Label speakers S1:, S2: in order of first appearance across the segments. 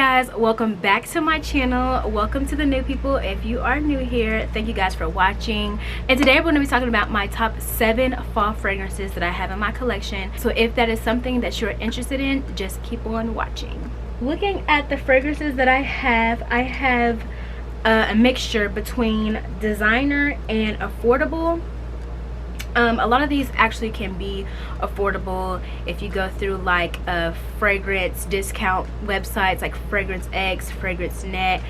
S1: guys, welcome back to my channel. Welcome to the new people. If you are new here, thank you guys for watching. And today we're going to be talking about my top 7 fall fragrances that I have in my collection. So if that is something that you're interested in, just keep on watching. Looking at the fragrances that I have a mixture between designer and affordable. A lot of these actually can be affordable if you go through like fragrance discount websites like Fragrance X, Fragrance Net.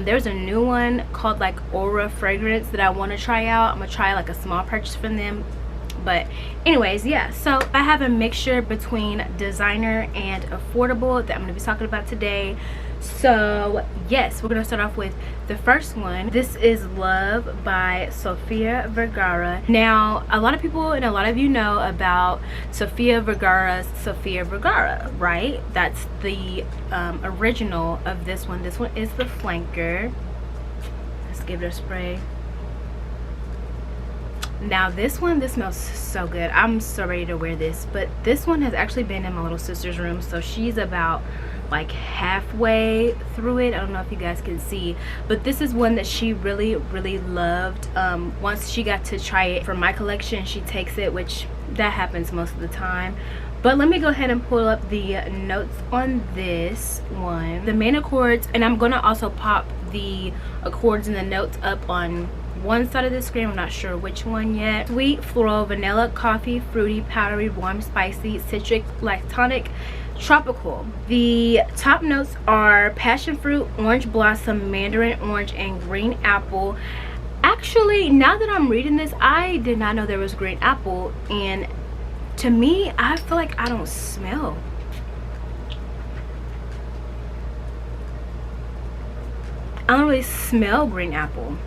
S1: There's a new one called like Aura Fragrance that I want to try out. I'm gonna try like a small purchase from them. But anyways, yeah, so I have a mixture between designer and affordable that I'm going to be talking about today. So yes, we're going to start off with the first one. This is Love by Sofia Vergara. Now, a lot of people and a lot of you know about Sofia Vergara's Sofia Vergara, right? That's the original of this one. This one is the flanker. Let's give it a spray. Now this smells so good. I'm so ready to wear this. But this one has actually been in my little sister's room, so she's about like halfway through it. I don't know if you guys can see, but this is one that she really loved. Once she got to try it for my collection, she takes it, which that happens most of the time. But let me go ahead and pull up the notes on this one. The main accords, and I'm gonna also pop the accords and the notes up on one side of the screen. I'm not sure which one yet. Sweet, floral, vanilla, coffee, fruity, powdery, warm, spicy, citric, lactonic, tropical. The top notes are passion fruit, orange blossom, mandarin orange, and green apple. Actually, now that I'm reading this, I did not know there was green apple, and to me, I feel like I don't smell. I don't really smell green apple.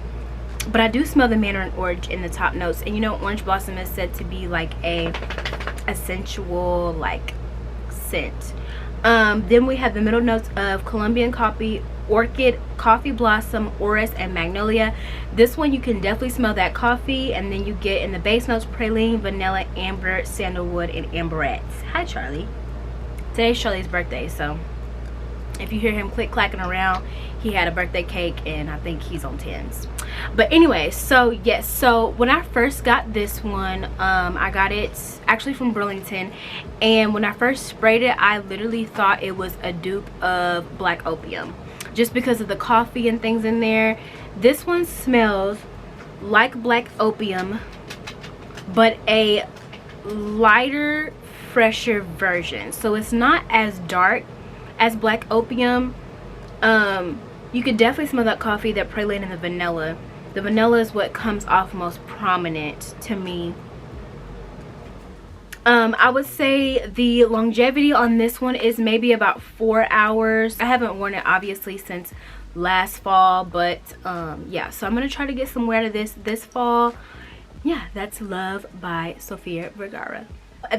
S1: But I do smell the mandarin orange in the top notes. And you know, orange blossom is said to be like a sensual like scent. Then we have the middle notes of Colombian coffee, orchid, coffee blossom, orris, and magnolia. This one you can definitely smell that coffee. And then you get in the base notes praline, vanilla, amber, sandalwood, and amberette. Hi Charlie. Today's Charlie's birthday, so if you hear him click clacking around, he had a birthday cake and I think he's on 10s. But anyway, so yes, so when I first got this one, I got it actually from Burlington, and when I first sprayed it, I literally thought it was a dupe of Black Opium just because of the coffee and things in there. This one smells like Black Opium, but a lighter, fresher version. So it's not as dark as Black Opium. You could definitely smell that coffee, that praline, and the vanilla. The vanilla is what comes off most prominent to me. I would say the longevity on this one is maybe about 4 hours. I haven't worn it obviously since last fall, but yeah, so I'm gonna try to get some wear to this fall. Yeah, that's Love by Sofia Vergara.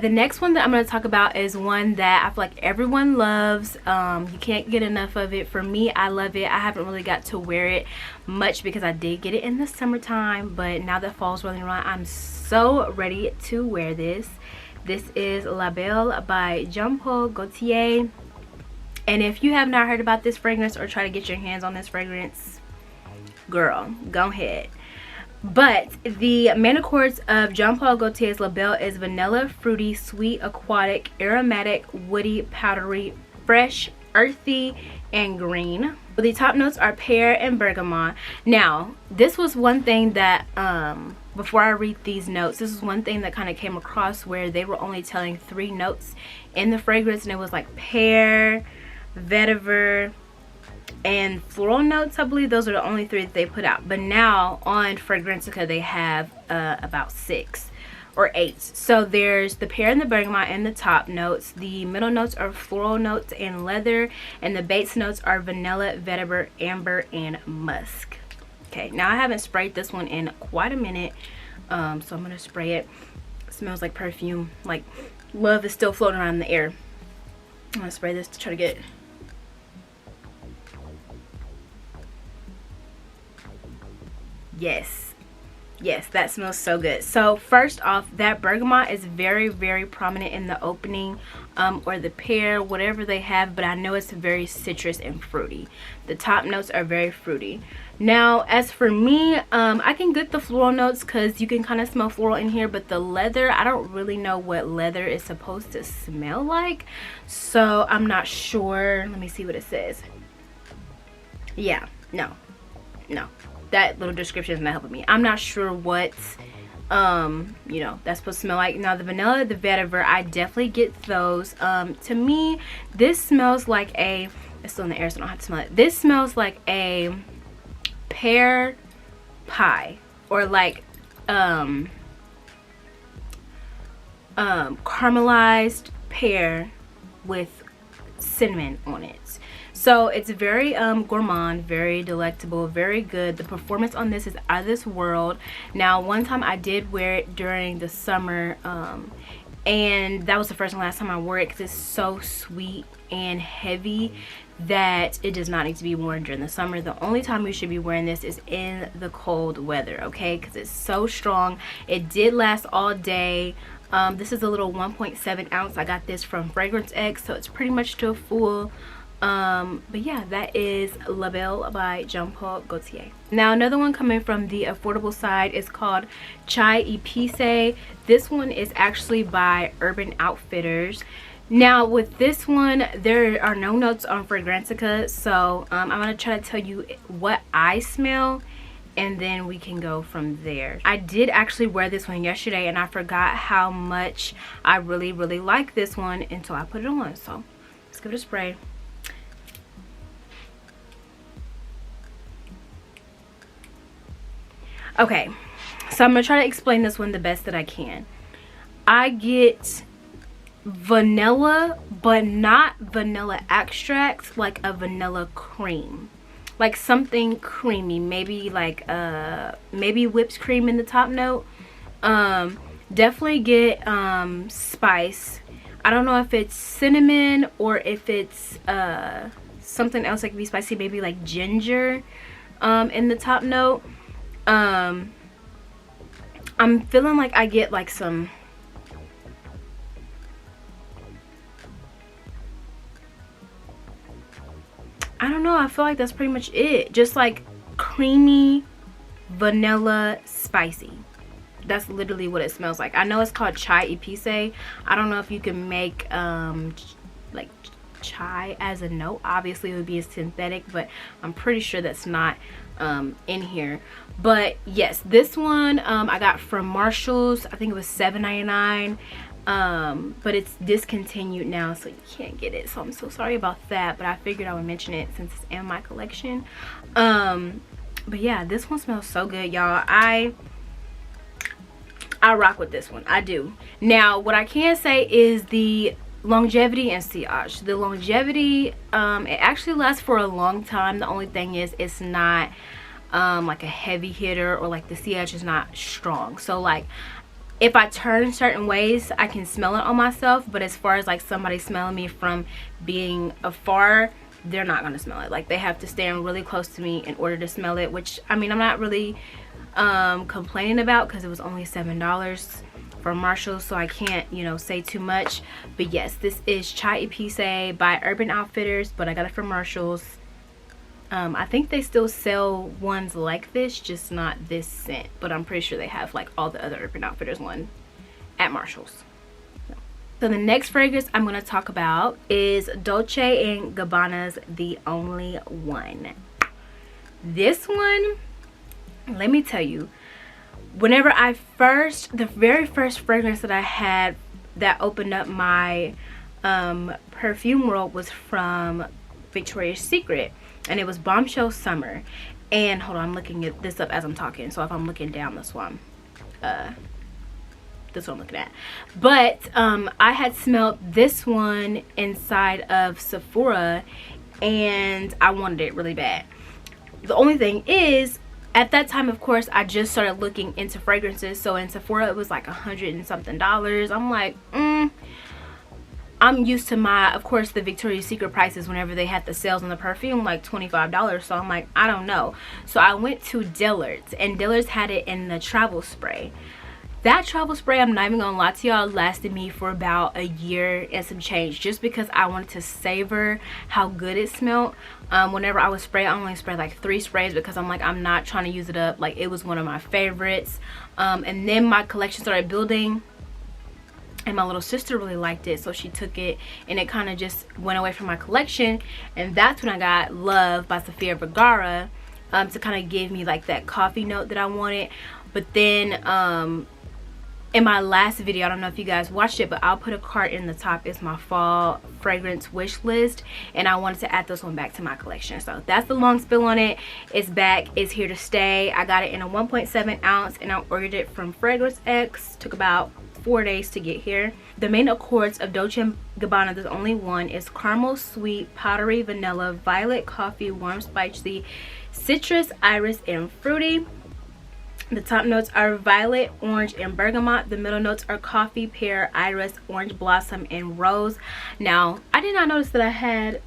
S1: The next one that I'm going to talk about is one that I feel like everyone loves. You can't get enough of it. For me, I love it. I haven't really got to wear it much because I did get it in the summertime, but now that fall's rolling around, I'm so ready to wear this. This is La Belle by Jean-Paul Gaultier. And if you have not heard about this fragrance or try to get your hands on this fragrance, girl, go ahead. But the main accords of Jean-Paul Gaultier's La Belle is vanilla, fruity, sweet, aquatic, aromatic, woody, powdery, fresh, earthy, and green. The top notes are pear and bergamot. Now, this was one thing that, before I read these notes, this is one thing that kind of came across where they were only telling 3 notes in the fragrance, and it was like pear, vetiver, and floral notes. I believe those are the only 3 that they put out, but now on Fragrantica they have about 6 or 8. So there's the pear and the bergamot in the top notes. The middle notes are floral notes and leather, and the base notes are vanilla, vetiver, amber, and musk. Okay, now I haven't sprayed this one in quite a minute, so I'm gonna spray it. It smells like perfume, like love is still floating around in the air. I'm gonna spray this to try to get. Yes, Yes, that smells so good. So first off, that bergamot is very, very prominent in the opening, or the pear, whatever they have, but I know it's very citrus and fruity. The top notes are very fruity. Now as for me, I can get the floral notes because you can kind of smell floral in here, but the leather, I don't really know what leather is supposed to smell like, so I'm not sure. Let me see what it says. Yeah, no, that little description is not helping me. I'm not sure what you know, that's supposed to smell like. Now the vanilla, the vetiver, I definitely get those. To me, this smells like a, it's still in the air so I don't have to smell it. This smells like a pear pie, or like caramelized pear with cinnamon on it. So it's very gourmand, very delectable, very good. The performance on this is out of this world. Now one time I did wear it during the summer, and that was the first and last time I wore it because it's so sweet and heavy that it does not need to be worn during the summer. The only time you should be wearing this is in the cold weather, okay? Because it's so strong. It did last all day. This is a little 1.7 ounce. I got this from Fragrance X, so it's pretty much still full. But yeah, that is La Belle by Jean Paul Gaultier. Now another one coming from the affordable side is called Chai Epice. This one is actually by Urban Outfitters. Now with this one, there are no notes on Fragrantica, so I'm gonna try to tell you what I smell, and then we can go from there. I did actually wear this one yesterday, and I forgot how much I really like this one until I put it on. So let's give it a spray. Okay, so I'm gonna try to explain this one the best that I can. I get vanilla, but not vanilla extract, like a vanilla cream, like something creamy, maybe like maybe whipped cream in the top note. Definitely get spice. I don't know if it's cinnamon or if it's something else that could be spicy, maybe like ginger in the top note. I'm feeling like I get like some, I don't know, I feel like that's pretty much it. Just like creamy, vanilla, spicy. That's literally what it smells like. I know it's called Chai Epice. I don't know if you can make like chai as a note. Obviously it would be a synthetic, but I'm pretty sure that's not in here. But yes, this one I got from Marshall's. I think it was $7.99, but it's discontinued now, so you can't get it, so I'm so sorry about that, but I figured I would mention it since it's in my collection. But yeah, this one smells so good, y'all. I rock with this one, I do. Now what I can say is the longevity and sillage. The longevity, it actually lasts for a long time. The only thing is it's not like a heavy hitter, or like the sillage is not strong. So like if I turn certain ways, I can smell it on myself, but as far as like somebody smelling me from being afar, they're not gonna smell it. Like they have to stand really close to me in order to smell it, which I mean I'm not really complaining about because it was only $7 from Marshall, so I can't, you know, say too much. But yes, this is Chai Epice by Urban Outfitters, but I got it from Marshall's. I think they still sell ones like this, just not this scent, but I'm pretty sure they have like all the other Urban Outfitters one at Marshall's. So the next fragrance I'm going to talk about is Dolce and Gabbana's The Only One. This one, let me tell you, whenever the very first fragrance that I had that opened up my perfume world was from Victoria's Secret, and it was Bombshell Summer. And hold on, I'm looking at this up as I'm talking, so if I'm looking down, that's why I'm looking at. But I had smelled this one inside of Sephora, and I wanted it really bad. The only thing is, at that time, of course, I just started looking into fragrances, so in Sephora it was like $100 and something. I'm like, I'm used to my, of course, the Victoria's Secret prices whenever they had the sales on the perfume, like $25. So I'm like, I don't know. So I went to Dillard's, and Dillard's had it in the travel spray. That travel spray, I'm not even gonna lie to y'all, lasted me for about a year and some change, just because I wanted to savor how good it smelled. Whenever I would spray, I only spray like 3 sprays because I'm like, I'm not trying to use it up. Like, it was one of my favorites. And then my collection started building, and my little sister really liked it, so she took it, and it kind of just went away from my collection. And that's when I got Love by Sofia Vergara, to kind of give me like that coffee note that I wanted. But then in my last video, I don't know if you guys watched it, but I'll put a card in the top. It's my fall fragrance wish list, and I wanted to add this one back to my collection. So that's the long spill on it. It's back, it's here to stay. I got it in a 1.7 ounce, and I ordered it from Fragrance X. Took about 4 days to get here. The main accords of Dolce & Gabbana, there's only one, is caramel, sweet, powdery, vanilla, violet, coffee, warm, spicy, citrus, iris, and fruity. The top notes are violet, orange, and bergamot. The middle notes are coffee, pear, iris, orange blossom, and rose. Now, I did not notice that I had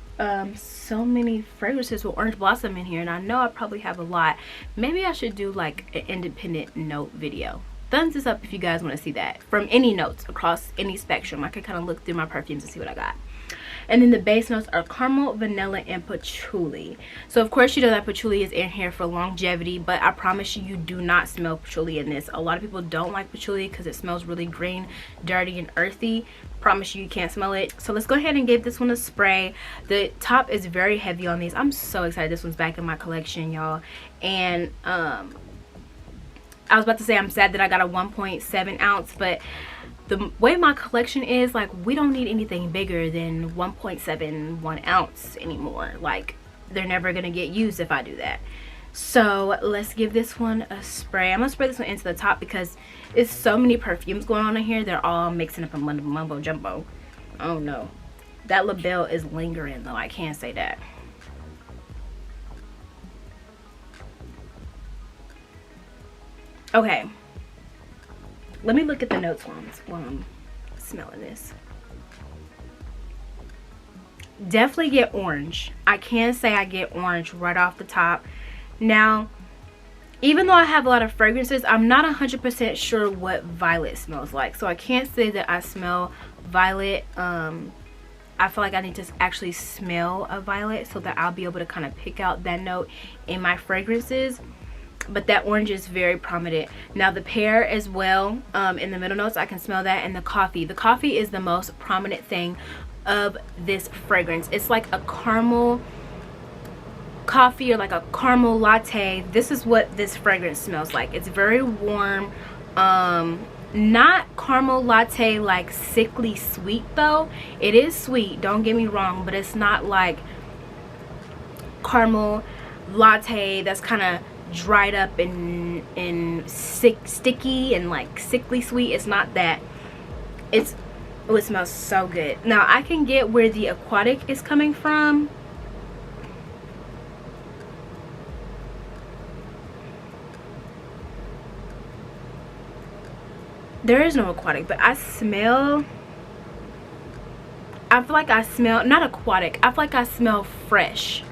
S1: so many fragrances with orange blossom in here, and I know I probably have a lot. Maybe I should do like an independent note video. Thumbs this up if you guys want to see that, from any notes across any spectrum. I could kind of look through my perfumes and see what I got. And then the base notes are caramel, vanilla, and patchouli. So of course you know that patchouli is in here for longevity, but I promise you, you do not smell patchouli in this. A lot of people don't like patchouli because it smells really green, dirty, and earthy. Promise you, you can't smell it. So let's go ahead and give this one a spray. The top is very heavy on these. I'm so excited this one's back in my collection, y'all. And I was about to say I'm sad that I got a 1.7 ounce, but the way my collection is, like, we don't need anything bigger than 1.71 ounce anymore. Like, they're never gonna get used if I do that. So let's give this one a spray. I'm gonna spray this one into the top because it's so many perfumes going on in here. They're all mixing up in mumbo jumbo. Oh no, that La Belle is lingering though, I can't say that. Okay, let me look at the notes while I'm smelling this. Definitely get orange. I can say I get orange right off the top. Now, even though I have a lot of fragrances, I'm not 100% sure what violet smells like. So I can't say that I smell violet. I feel like I need to actually smell a violet so that I'll be able to kind of pick out that note in my fragrances. But that orange is very prominent. Now the pear as well, in the middle notes, I can smell that. And the coffee is the most prominent thing of this fragrance. It's like a caramel coffee or like a caramel latte. This is what this fragrance smells like. It's very warm, not caramel latte like sickly sweet though. It is sweet, don't get me wrong, but it's not like caramel latte that's kind of dried up and sticky and like sickly sweet. It's not that. It's, oh, it smells so good. Now I can get where the aquatic is coming from. There is no aquatic, but I feel like I smell, not aquatic, I feel like I smell fresh.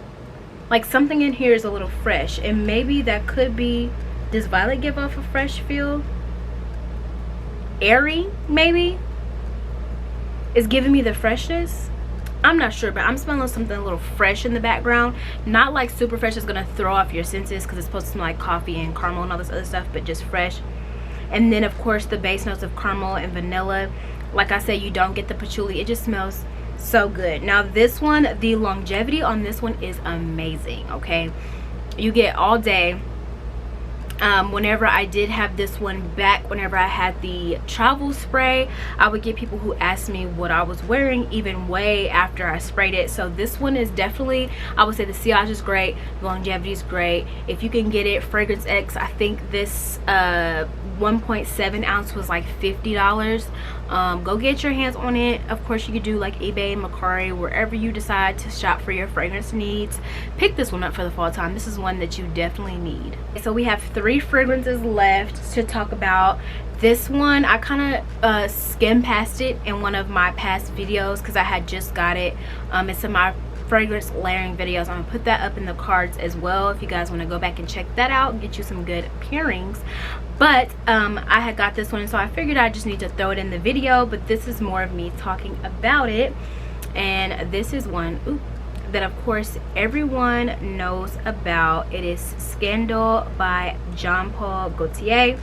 S1: Like something in here is a little fresh, and maybe that could be, does violet give off a fresh feel? Airy, maybe, is giving me the freshness. I'm not sure, but I'm smelling something a little fresh in the background. Not like super fresh, is gonna throw off your senses because it's supposed to smell like coffee and caramel and all this other stuff, but just fresh. And then of course the base notes of caramel and vanilla. Like I said, you don't get the patchouli. It just smells so good. Now this one, the longevity on this one is amazing. Okay, you get all day. Whenever I did have this one back, whenever I had the travel spray, I would get people who asked me what I was wearing even way after I sprayed it. So this one is definitely, I would say the sillage is great, the longevity is great. If you can get it, Fragrance X, I think this 1.7 ounce was like $50. Go get your hands on it. Of course, you could do like eBay, Mercari, wherever you decide to shop for your fragrance needs. Pick this one up for the fall time. This is one that you definitely need. So we have 3 fragrances left to talk about. This one, I kind of skimmed past it in one of my past videos because I had just got it. It's in my fragrance layering videos. I'm gonna put that up in the cards as well if you guys want to go back and check that out and get you some good pairings. But I had got this one, so I figured I just need to throw it in the video, but this is more of me talking about it. And this is one that of course everyone knows about. It is Scandal by Jean Paul Gaultier.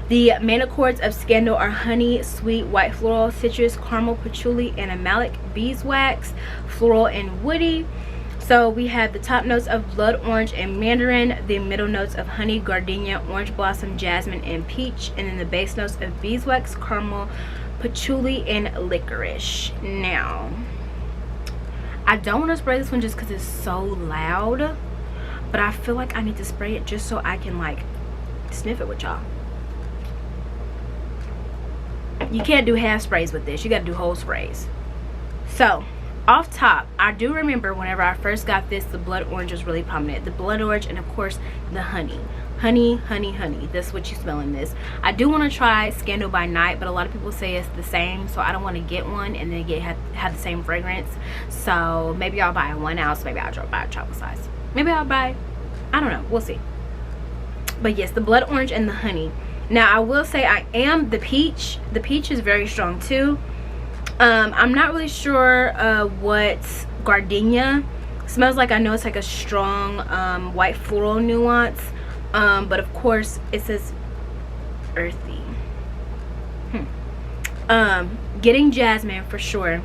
S1: The main accords of Scandal are honey, sweet, white floral, citrus, caramel, patchouli, and malic, beeswax, floral, and woody. So we have the top notes of blood orange and mandarin, the middle notes of honey, gardenia, orange blossom, jasmine, and peach, and then the base notes of beeswax, caramel, patchouli, and licorice. Now, I don't want to spray this one just because it's so loud, but I feel like I need to spray it just so I can like sniff it with y'all. You can't do half sprays with this, you got to do whole sprays. So off top, I do remember whenever I first got this, the blood orange was really prominent. The blood orange, and of course the honey. Honey, honey, honey. That's what you smell in this. I do want to try Scandal by Night, but a lot of people say it's the same, so I don't want to get one and then have the same fragrance. So maybe I'll buy a 1 ounce, maybe I'll buy a travel size. Maybe I'll buy, I don't know, we'll see. But yes, the blood orange and the honey. Now I will say I am the peach. The peach is very strong too. I'm not really sure what gardenia smells like. I know it's like a strong white floral nuance, but of course it says earthy. Getting jasmine for sure.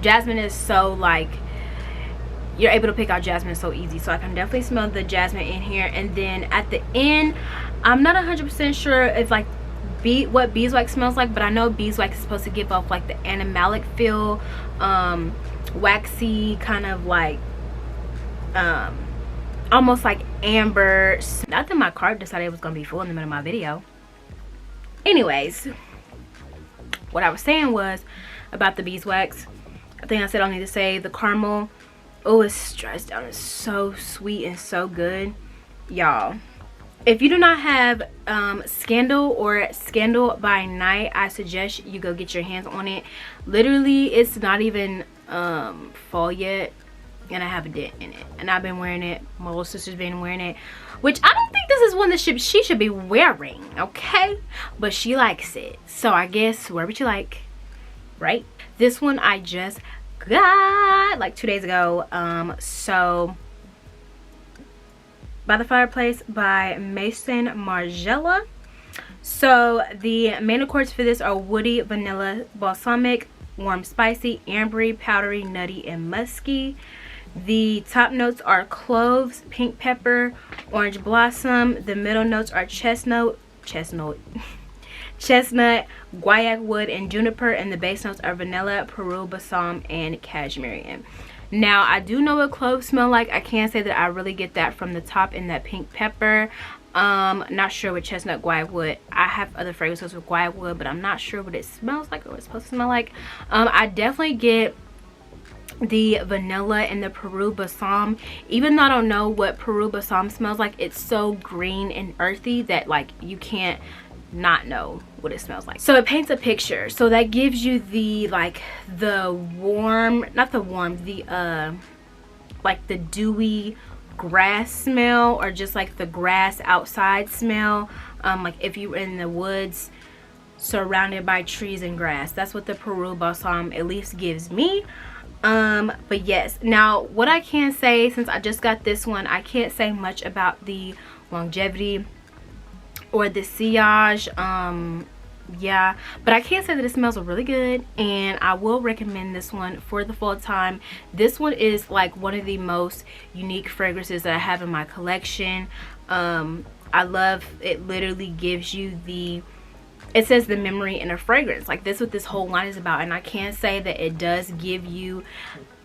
S1: Jasmine is so like, you're able to pick out jasmine so easy, so I can definitely smell the jasmine in here. And then at the end, I'm not 100% sure if like what beeswax smells like, but I know beeswax is supposed to give off like the animalic feel, waxy kind of like almost like amber. Not that my card decided it was gonna be full in the middle of my video. Anyways, what I was saying was about the beeswax, I think I said I need to say the caramel. Oh, it's stressed down. It's so sweet and so good, y'all. If you do not have Scandal or Scandal by Night, I suggest you go get your hands on it. Literally, it's not even fall yet, and I have a dent in it. And I've been wearing it. My little sister's been wearing it, which I don't think this is one that she should be wearing, okay? But she likes it, so I guess wear what you like, right? This one I just got like 2 days ago. So by the Fireplace by Maison Margiela. So the main accords for this are woody, vanilla, balsamic, warm, spicy, ambery, powdery, nutty, and musky. The top notes are cloves, pink pepper, orange blossom. The middle notes are chestnut, guaiac wood, and juniper, and the base notes are vanilla, Peru, balsam, and cashmere. Now I do know what cloves smell like. I can't say that I really get that from the top in that pink pepper. Not sure with chestnut, guaiac wood. I have other fragrances with guaiac wood, but I'm not sure what it smells like or what it's supposed to smell like. I definitely get the vanilla and the Peru balsam, even though I don't know what Peru balsam smells like. It's so green and earthy that like you can't not know what it smells like. So it paints a picture. So that gives you the like the warm, not the warm, the like the dewy grass smell, or just like the grass outside smell, like if you were in the woods surrounded by trees and grass. That's what the Peru balsam at least gives me. But yes, now what I can say, since I just got this one, I can't say much about the longevity or the sillage. Yeah, but I can say that it smells really good, and I will recommend this one for the fall time. This one is like one of the most unique fragrances that I have in my collection. I love it. Literally gives you the, it says the memory in a fragrance. Like this, what this whole line is about. And I can say that it does give you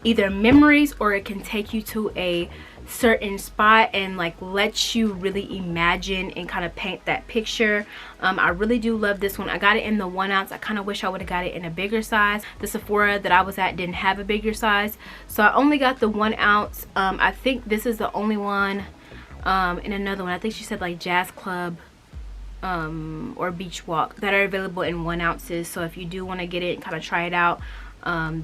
S1: either memories, or it can take you to a certain spot and like lets you really imagine and kind of paint that picture. I really do love this one. I got it in the 1 ounce. I kind of wish I would have got it in a bigger size. The Sephora that I was at didn't have a bigger size, so I only got the 1 ounce. I think this is the only one. In another one, I think she said like Jazz Club or Beach Walk, that are available in 1 ounces. So if you do want to get it and kind of try it out,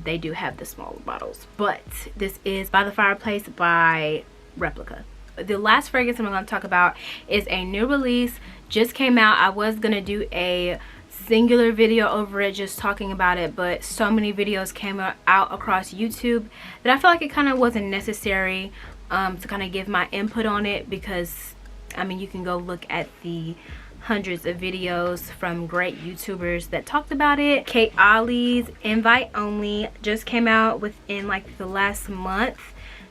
S1: they do have the smaller bottles. But this is by the Fireplace by Replica. The last fragrance I'm going to talk about is a new release, just came out. I was going to do a singular video over it, just talking about it, but so many videos came out across YouTube that I feel like it kind of wasn't necessary to kind of give my input on it, because I mean, you can go look at the hundreds of videos from great YouTubers that talked about it. Kayali's Invite Only just came out within like the last month.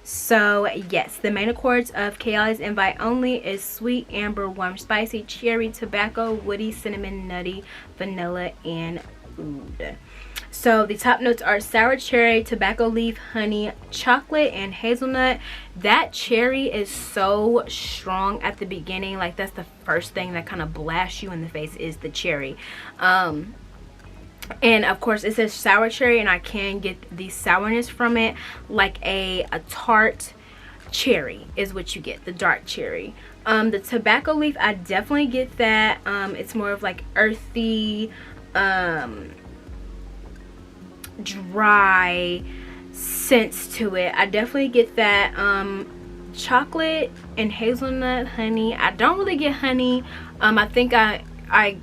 S1: So yes, the main accords of Kayali's Invite Only is sweet, amber, warm, spicy, cherry, tobacco, woody, cinnamon, nutty, vanilla, and oud. So the top notes are sour cherry, tobacco leaf, honey, chocolate, and hazelnut. That cherry is so strong at the beginning. Like, that's the first thing that kind of blasts you in the face, is the cherry. And of course it says sour cherry, and I can get the sourness from it, like a tart cherry is what you get, the dark cherry. The tobacco leaf, I definitely get that. It's more of like earthy, dry scents to it. I definitely get that. Chocolate and hazelnut, honey, I don't really get honey. I think I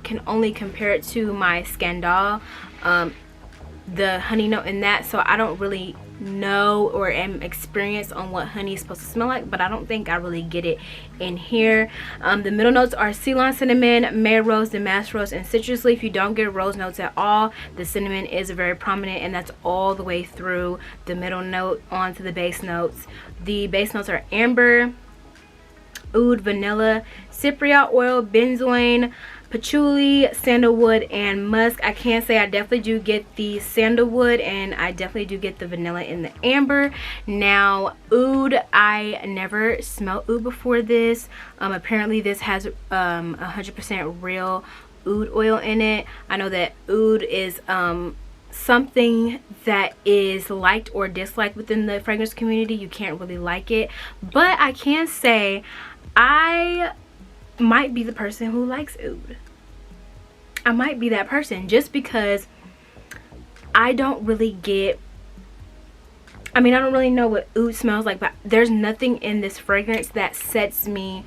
S1: can only compare it to my Scandal, the honey note in that, so I don't really know or am experienced on what honey is supposed to smell like, but I don't think I really get it in here. The middle notes are Ceylon cinnamon, May rose, damask rose, and citrus leaf. You don't get rose notes at all. The cinnamon is very prominent, and that's all the way through the middle note onto the base notes. The base notes are amber, oud, vanilla, cypriot oil, benzoin, patchouli, sandalwood, and musk. I can say I definitely do get the sandalwood, and I definitely do get the vanilla in the amber. Now oud, I never smelled oud before this. Apparently this has 100% real oud oil in it. I know that oud is something that is liked or disliked within the fragrance community. You can't really like it, but I can say I might be the person who likes oud. I might be that person, just because I don't really get, I mean, I don't really know what oud smells like, but there's nothing in this fragrance that sets me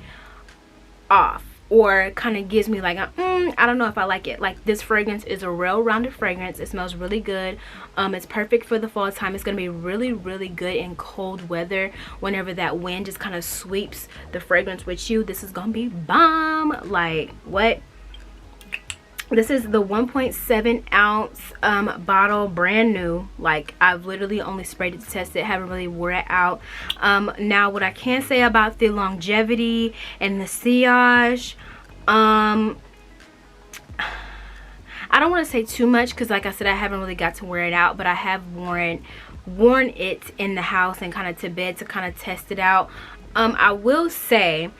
S1: off or kind of gives me like I don't know if I like it. Like, this fragrance is a well-rounded fragrance. It smells really good. It's perfect for the fall time. It's gonna be really, really good in cold weather. Whenever that wind just kind of sweeps the fragrance with you, this is gonna be bomb. Like, what? This is the 1.7 ounce bottle, brand new. Like, I've literally only sprayed it to test it, haven't really wore it out. Now what I can say about the longevity and the sillage, I don't want to say too much, because like I said, I haven't really got to wear it out, but I have worn it in the house and kind of to bed to kind of test it out. I will say,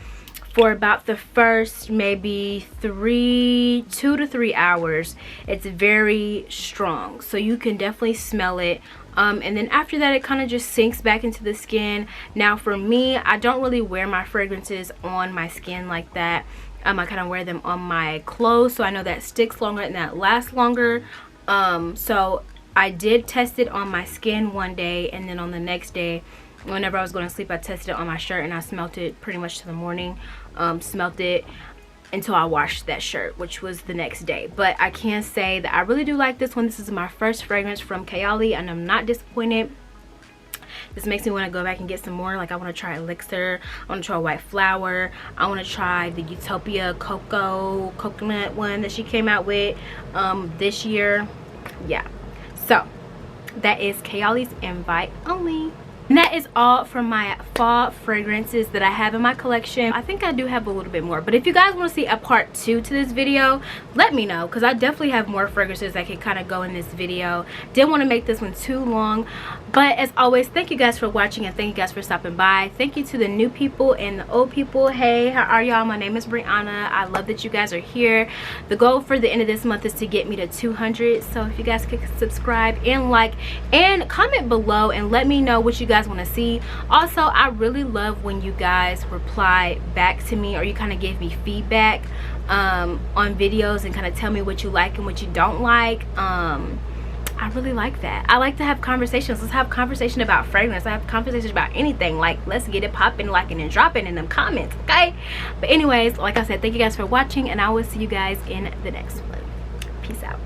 S1: for about the first maybe 2 to 3 hours, it's very strong, so you can definitely smell it. And then after that, it kind of just sinks back into the skin. Now for me, I don't really wear my fragrances on my skin like that. I kind of wear them on my clothes, so I know that sticks longer and that lasts longer. So I did test it on my skin one day, and then on the next day, whenever I was going to sleep, I tested it on my shirt, and I smelled it pretty much to the morning. Smelled it until I washed that shirt, which was the next day. But I can say that I really do like this one. This is my first fragrance from Kayali, and I'm not disappointed. This makes me want to go back and get some more. Like, I want to try Elixir, I want to try White Flower, I want to try the Utopia coconut one that she came out with this year. Yeah, so that is Kayali's Invite Only. And that is all from my fall fragrances that I have in my collection. I think I do have a little bit more, but if you guys want to see a part 2 to this video, let me know, because I definitely have more fragrances that can kind of go in this video. Didn't want to make this one too long, but as always, thank you guys for watching and thank you guys for stopping by. Thank you to the new people and the old people. Hey, how are y'all? My name is Bryanna. I love that you guys are here. The goal for the end of this month is to get me to 200, so if you guys could subscribe and like and comment below and let me know what you guys want to see. Also, I really love when you guys reply back to me, or you kind of give me feedback on videos and kind of tell me what you like and what you don't like. I really like that. I like to have conversations. Let's have conversation about fragrance. I have conversations about anything. Like, let's get it popping, liking and dropping in them comments, okay? But anyways, like I said, thank you guys for watching, and I will see you guys in the next one. Peace out.